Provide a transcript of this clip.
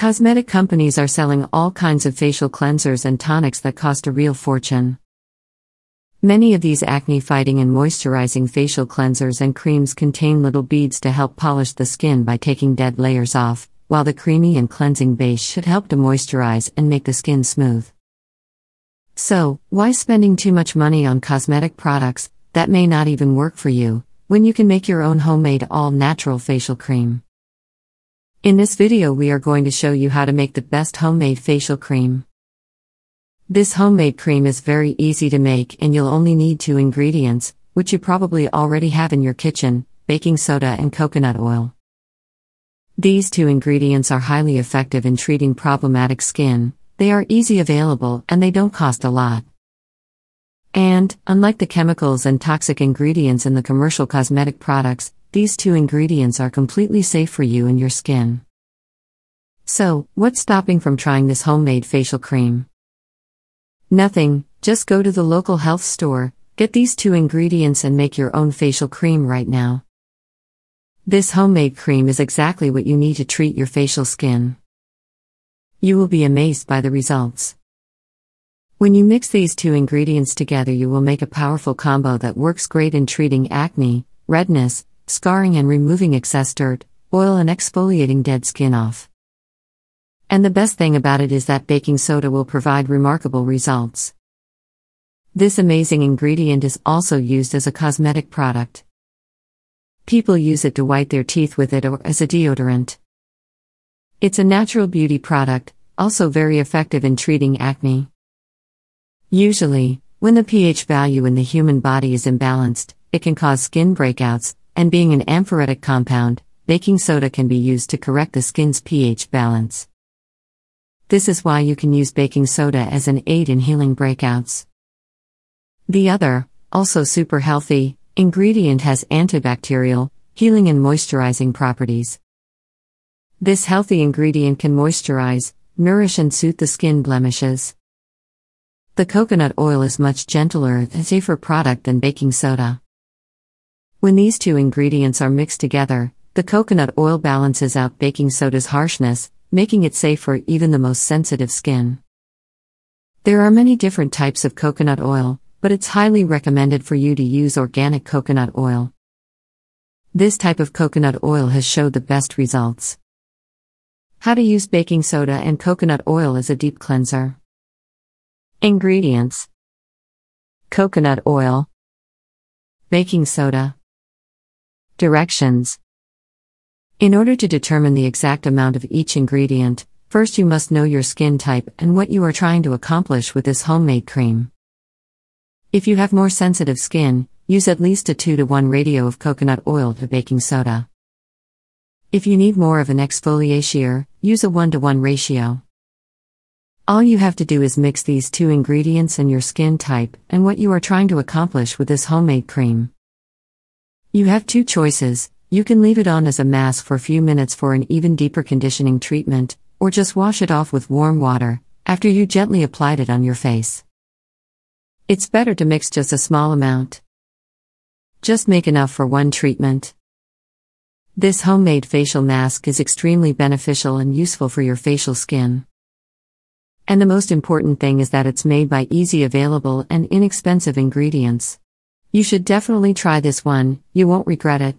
Cosmetic companies are selling all kinds of facial cleansers and tonics that cost a real fortune. Many of these acne-fighting and moisturizing facial cleansers and creams contain little beads to help polish the skin by taking dead layers off, while the creamy and cleansing base should help to moisturize and make the skin smooth. So, why spending too much money on cosmetic products that may not even work for you, when you can make your own homemade all-natural facial cream? In this video we are going to show you how to make the best homemade facial cream. This homemade cream is very easy to make and you'll only need 2 ingredients, which you probably already have in your kitchen: baking soda and coconut oil. These 2 ingredients are highly effective in treating problematic skin, they are easy available and they don't cost a lot. And, unlike the chemicals and toxic ingredients in the commercial cosmetic products, these 2 ingredients are completely safe for you and your skin. So, what's stopping from trying this homemade facial cream? Nothing, just go to the local health store, get these 2 ingredients and make your own facial cream right now. This homemade cream is exactly what you need to treat your facial skin. You will be amazed by the results. When you mix these 2 ingredients together, you will make a powerful combo that works great in treating acne, redness, scarring and removing excess dirt, oil and exfoliating dead skin off. And the best thing about it is that baking soda will provide remarkable results. This amazing ingredient is also used as a cosmetic product. People use it to white their teeth with it or as a deodorant. It's a natural beauty product, also very effective in treating acne. Usually, when the pH value in the human body is imbalanced, it can cause skin breakouts, and being an amphoretic compound, baking soda can be used to correct the skin's pH balance. This is why you can use baking soda as an aid in healing breakouts. The other, also super healthy, ingredient has antibacterial, healing and moisturizing properties. This healthy ingredient can moisturize, nourish and soothe the skin blemishes. The coconut oil is much gentler and safer product than baking soda. When these 2 ingredients are mixed together, the coconut oil balances out baking soda's harshness, making it safe for even the most sensitive skin. There are many different types of coconut oil, but it's highly recommended for you to use organic coconut oil. This type of coconut oil has showed the best results. How to use baking soda and coconut oil as a deep cleanser. Ingredients: coconut oil, baking soda. Directions. In order to determine the exact amount of each ingredient, first you must know your skin type and what you are trying to accomplish with this homemade cream. If you have more sensitive skin, use at least a 2-to-1 ratio of coconut oil to baking soda. If you need more of an exfoliator, use a 1-to-1 ratio. All you have to do is mix these 2 ingredients and your skin type and what you are trying to accomplish with this homemade cream. You have 2 choices: you can leave it on as a mask for a few minutes for an even deeper conditioning treatment, or just wash it off with warm water, after you gently applied it on your face. It's better to mix just a small amount. Just make enough for 1 treatment. This homemade facial mask is extremely beneficial and useful for your facial skin. And the most important thing is that it's made by easy available and inexpensive ingredients. You should definitely try this one, you won't regret it.